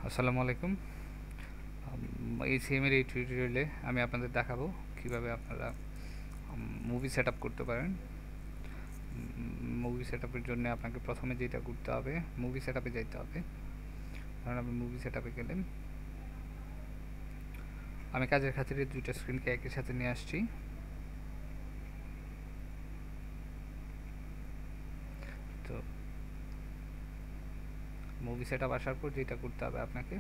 আসসালামু আলাইকুম। এই সিএমের এই টিউটোরিয়ালে আমি আপনাদের দেখাবো কিভাবে আপনারা মুভি সেট আপ করতে পারেন। মুভি সেট আপের জন্য আপনাকে প্রথমে যেটা করতে হবে, মুভি সেট আপে যাইতে হবে। কারণ আপনি মুভি সেট আপে গেলেন, আমি কাজের খাতিরে দুইটা স্ক্রিনকে একই সাথে নিয়ে আসছি। তো মুভি সেট আপ আসার পর যেটা করতে হবে আপনাকে,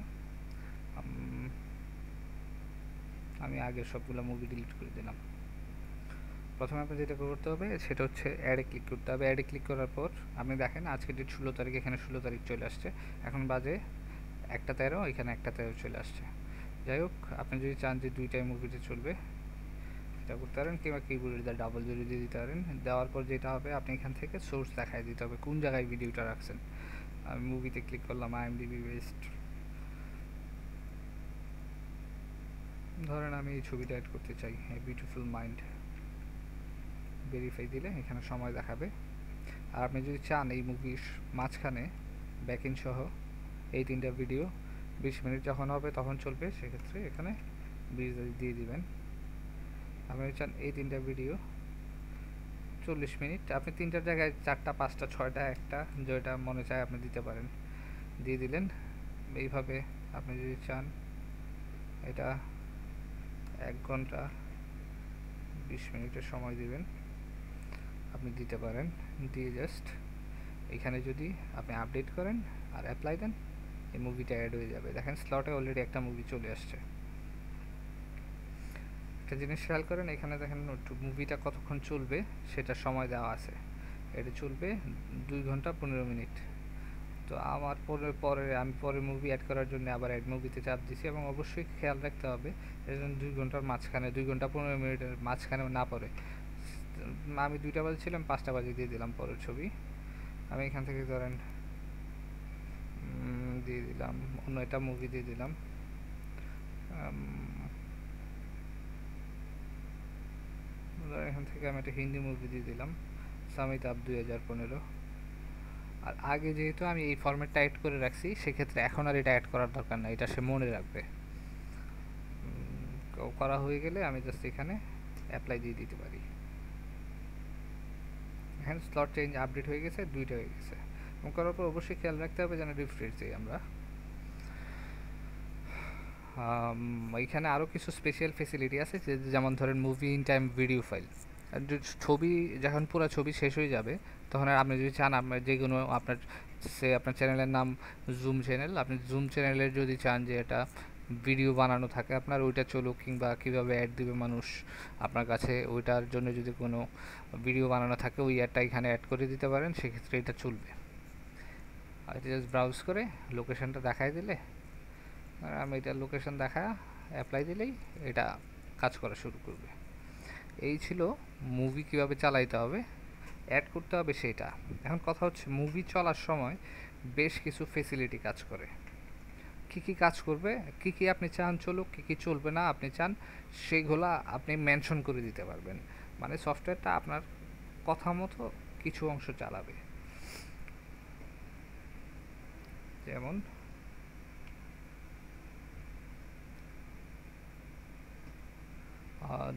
আমি আগের সবগুলো মুভি ডিলিট করে দিলাম। প্রথমে আপনার যেটা করতে হবে সেটা হচ্ছে অ্যাডে ক্লিক করতে হবে। অ্যাডে ক্লিক করার পর আপনি দেখেন আজকে ডেট 16 তারিখ, এখানে 16 তারিখ চলে আসছে। এখন বাজে 1টা 13, এখানে 1টা 13 চলে আসছে। যাই হোক, আপনি যদি চান যে দুইটাই মুভিতে চলবে এটা করতে পারেন, কিংবা কিবোর্ডের দ্বারা ডাবল জোরে দিয়ে দিতে পারেন। দেওয়ার পর যেটা হবে, আপনি এখান থেকে সোর্স দেখায় দিতে হবে কোন জায়গায় ভিডিওটা রাখছেন। আমি মুভিতে ক্লিক করলাম, IMDb বেস্ট। ধরেন আমি এই ছবিটা অ্যাড করতে চাই, বিউটিফুল মাইন্ড। ভেরিফাই দিলে এখানে সময় দেখাবে। আর আপনি যদি চান এই মুভির মাঝখানে ব্যাকইন সহ এই তিনটা ভিডিও 20 মিনিট যখন হবে তখন চলবে, সেক্ষেত্রে এখানে 20 দিয়ে দিবেন। আপনি চান এই তিনটা ভিডিও 40 মিনিট, আপনি তিনটার জায়গায় 4টা 5টা 6টা 1টা যেটা মনে চায় আপনি দিতে পারেন, দিয়ে দিলেন। এইভাবে আপনি যদি চান এটা 1 ঘন্টা 20 মিনিটের সময় দিবেন, আপনি দিতে পারেন। দিয়ে জাস্ট এখানে যদি আপনি আপডেট করেন আর অ্যাপ্লাই দেন, এই মুভিটা অ্যাড হয়ে যাবে। দেখেন স্লটে অলরেডি একটা মুভি চলে আসছে। একটা জিনিস খেয়াল করেন, এখানে দেখেন মুভিটা কতক্ষণ চলবে সেটা সময় দেওয়া আছে। এটা চলবে 2 ঘন্টা 15 মিনিট। তো আমার আমি পরে মুভি অ্যাড করার জন্য আবার অ্যাড মুভিতে চাপ দিছি, এবং অবশ্যই খেয়াল রাখতে হবে এর জন্য 2 ঘন্টার মাঝখানে, 2 ঘন্টা 15 মিনিটের মাঝখানে না পড়ে। আমি 2টা বাজে ছিলাম, 5টা বাজে দিয়ে দিলাম পরের ছবি। আমি এখান থেকে ধরেন দিয়ে দিলাম অন্য একটা মুভি দিয়ে দিলাম। এখান থেকে আমি একটা হিন্দি মুভি দিয়ে দিলাম, সামিতাভ 2015। আর আগে যেহেতু আমি এই ফরম্যাটটা অ্যাড করে রাখছি, সেক্ষেত্রে এখন আর এটা অ্যাড করার দরকার নাই, এটা সে মনে রাখবে। করা হয়ে গেলে আমি জাস্ট এখানে অ্যাপ্লাই দিয়ে দিতে পারি। এখানে স্লট চেঞ্জ আপডেট হয়ে গেছে, দুইটা হয়ে গেছে। এবং করার পর অবশ্যই খেয়াল রাখতে হবে যেন রিফ্রেশ দিই আমরা। এখানে আরও কিছু স্পেশাল ফেসিলিটি আছে, যেমন ধরেন movie in time video file. ছবি যখন পুরো ছবি শেষ হয়ে যাবে, তখন আর আপনি যদি চান আপনার যে কোনো আপনার চ্যানেলের নাম জুম চ্যানেল, আপনি জুম চ্যানেলের যদি চান যে এটা ভিডিও বানানো থাকে আপনার, ওইটা চলুক, কিংবা কীভাবে অ্যাড দিবে মানুষ আপনার কাছে, ওইটার জন্য যদি কোনো ভিডিও বানানো থাকে ওই অ্যাডটা এখানে অ্যাড করে দিতে পারেন, সেক্ষেত্রে এটা চলবে। আর এটা জাস্ট ব্রাউজ করে লোকেশনটা দেখাই দিলে, আমি এটা লোকেশন দেখা অ্যাপ্লাই দিলেই এটা কাজ করা শুরু করবে। এই ছিল মুভি কিভাবে চালাইতে হবে, অ্যাড করতে হবে সেটা। এখন কথা হচ্ছে মুভি চলার সময় বেশ কিছু ফেসিলিটি কাজ করে। কি কি কাজ করবে, কি কি আপনি চান চলুক, কি কি চলবে না আপনি চান, সেইগুলা আপনি মেনশন করে দিতে পারবেন। মানে সফটওয়্যারটা আপনার কথা মতো কিছু অংশ চালাবে। যেমন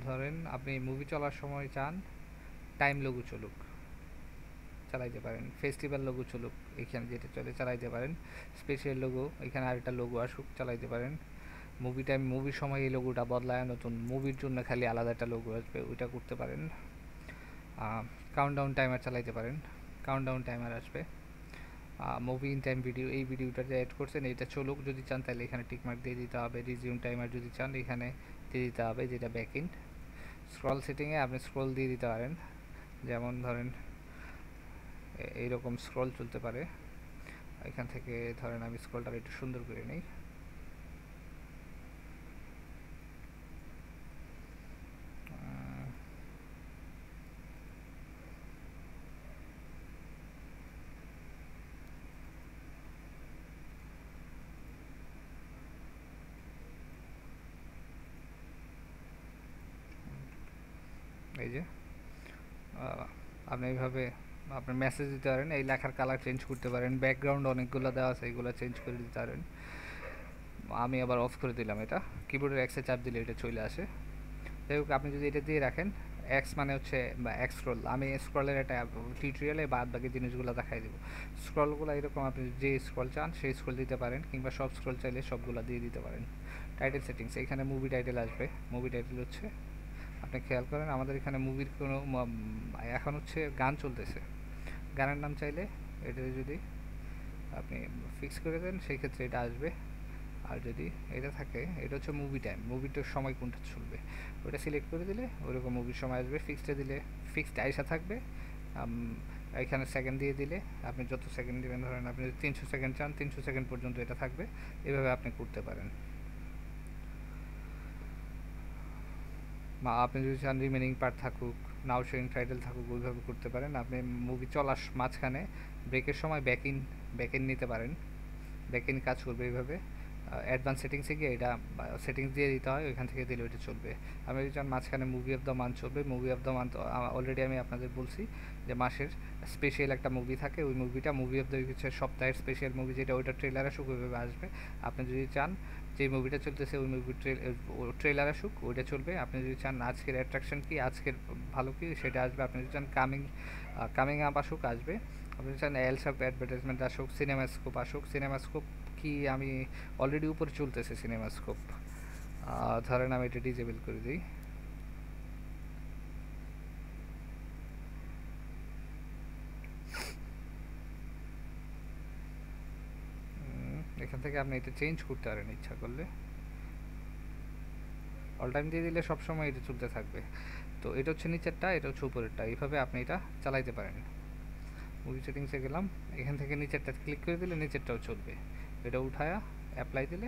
ধরেন আপনি মুভি চলার সময় চান টাইম লোগো চলুক, চালাইতে পারেন। ফেস্টিভ্যাল লোগো চলুক, এখানে যেটা চলে চালাইতে পারেন। স্পেশাল লোগো, এখানে আরেকটা লোগো আসুক, চালাইতে পারেন। মুভির সময় এই লোগোটা বদলায়, নতুন মুভির জন্য খালি আলাদা একটা লোগো আসবে, ওইটা করতে পারেন। কাউন্টডাউন টাইমার চালাইতে পারেন, কাউন্টডাউন টাইমার আসবে। মুভি ইন টাইম ভিডিও, এই ভিডিওটা যে অ্যাড করছেন এটা চলুক যদি চান তাহলে এখানে টিকমার্ক দিয়ে দিতে হবে। রিজিউম টাইমার যদি চান এখানে দিয়ে দিতে হবে, যেটা ব্যাকএন্ড। স্ক্রল সেটিংয়ে আপনি স্ক্রল দিয়ে দিতে পারেন, যেমন ধরেন এইরকম স্ক্রল চলতে পারে। এখান থেকে ধরেন আমি স্ক্রলটা একটু সুন্দর করে নিই। এই যে আপনি এইভাবে আপনার মেসেজ দিতে পারেন, এই লেখার কালার চেঞ্জ করতে পারেন, ব্যাকগ্রাউন্ড অনেকগুলো দেওয়া আছে, এইগুলো চেঞ্জ করে দিতে পারেন। আমি আবার অফ করে দিলাম এটা, কিবোর্ডের এক্সে চাপ দিলে এটা চলে আসে। যাই হোক, আপনি যদি এটা দিয়ে রাখেন, এক্স মানে হচ্ছে বা এক্স স্ক্রল, আমি স্ক্রলের একটা টিউটোরিয়ালে বাদ বাকি জিনিসগুলো দেখাই দেবো। স্ক্রলগুলো এরকম, আপনি যে স্ক্রল চান সেই স্ক্রল দিতে পারেন, কিংবা সব স্ক্রল চাইলে সবগুলো দিয়ে দিতে পারেন। টাইটেল সেটিংস, এখানে মুভি টাইটেল আসবে। মুভি টাইটেল হচ্ছে, আপনি খেয়াল করেন আমাদের এখানে মুভির কোনো এখন হচ্ছে গান চলতেছে, গানের নাম চাইলে এটা যদি আপনি ফিক্স করে দেন সেই ক্ষেত্রে এটা আসবে। আর যদি এটা থাকে, এটা হচ্ছে মুভি টাইম, মুভিটার সময় কোনটা চলবে ওটা সিলেক্ট করে দিলে ওইরকম মুভির সময় আসবে। ফিক্সডে দিলে ফিক্সড আইসা থাকবে। এখানে সেকেন্ড দিয়ে দিলে আপনি যত সেকেন্ড দেবেন, ধরেন আপনি যদি 300 সেকেন্ড চান 300 সেকেন্ড পর্যন্ত এটা থাকবে। এভাবে আপনি করতে পারেন। বা আপনি যদি চান রিমেনিং পার্ট থাকুক, নাও শোয়িং টাইটেল থাকুক, ওইভাবে করতে পারেন। আপনি মুভি চলার মাঝখানে ব্রেকের সময় ব্যাক ইন নিতে পারেন, ব্যাক ইন কাজ করবে এইভাবে। অ্যাডভান্স সেটিংসে গিয়ে এটা সেটিংস দিয়ে দিতে হয়, ওইখান থেকে দিলে ওইটা চলবে। আমি যদি চান মাঝখানে মুভি অফ দ্য মান্থ চলবে, movie of the month already আমি আপনাদের বলছি যে মাসের স্পেশাল একটা মুভি থাকে, ওই মুভিটা মুভি অফ দ্য উইক হচ্ছে সপ্তাহের স্পেশাল মুভি, যেটা ওইটা ট্রেলার আসুক ওইভাবে আসবে। আপনি যদি চান যে মুভিটা চলতেছে ওই মুভি ট্রেলার আসুক ওইটা চলবে। আপনি যদি চান আজকের অ্যাট্রাকশন কি, আজকের ভালো কি, সেটা আসবে। আপনি যদি চান কামিং আপ আসুক, আসবে। আপনি চান এলসাপ অ্যাডভার্টাইজমেন্ট আসুক, সিনেমাস্কোপ আসুক। সিনেমাস্কোপ কি আমি অলরেডি উপরে চলতেছে সিনেমাস্কোপ, ধরেন আমি এটা ডিজেবল করে দিই। এখান থেকে আপনি এটা চেঞ্জ করতে পারেন ইচ্ছা করলে, অল টাইম দিয়ে দিলে সবসময় এটা চলতে থাকবে। তো এটা হচ্ছে নিচেরটা, এটা হচ্ছে উপরেরটা, এইভাবে আপনি এটা চালাইতে পারেন। মুভি সেটিংসে গেলাম, এখান থেকে নিচেরটা ক্লিক করে দিলে নিচেরটাও চলবে। এটা উঠায়া অ্যাপ্লাই দিলে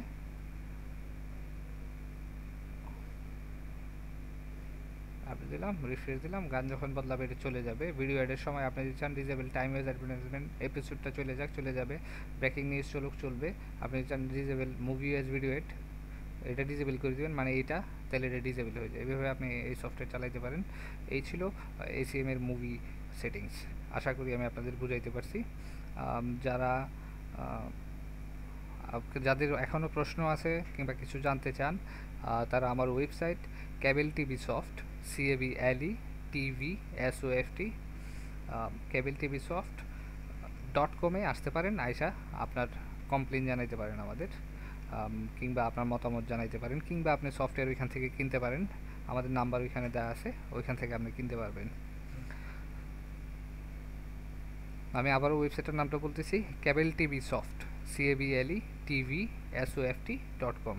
আপনি দিলাম, রিফ্রেশ দিলাম, গান যখন বদলাবে এটা চলে যাবে। ভিডিও অ্যাডের সময় আপনি যদি চান ডিজেবল টাইম ওয়েজ অ্যাডভার্টাইজমেন্ট, এপিসোডটা চলে যাবে। ব্রেকিং নিউজ চলবে। আপনি চান disable movie ways video ad, এটা ডিজেবল করে দেবেন, মানে এটা তাহলে এটা ডিজেবল হয়ে যায়। এভাবে আপনি এই সফটওয়্যার চালাইতে পারেন। এই ছিল এসিএম এর মুভি সেটিংস। আশা করি আমি আপনাদের বুঝাইতে পারছি। যারা যাদের এখনও প্রশ্ন আছে কিংবা কিছু জানতে চান, তারা আমার website cable TV soft, CABLE TVSOFT, cable TV soft .com-এ আসতে পারেন। আয়সা আপনার কমপ্লেন জানাইতে পারেন আমাদের, কিংবা আপনার মতামত জানাইতে পারেন, কিংবা আপনি সফটওয়্যার ওইখান থেকে কিনতে পারেন। আমাদের নাম্বার ওইখানে দেওয়া আছে, ওইখান থেকে আপনি কিনতে পারবেন। আমি আবারও ওয়েবসাইটের নামটা বলতেছি, cable TV soft, CABLE TVSOFT.com।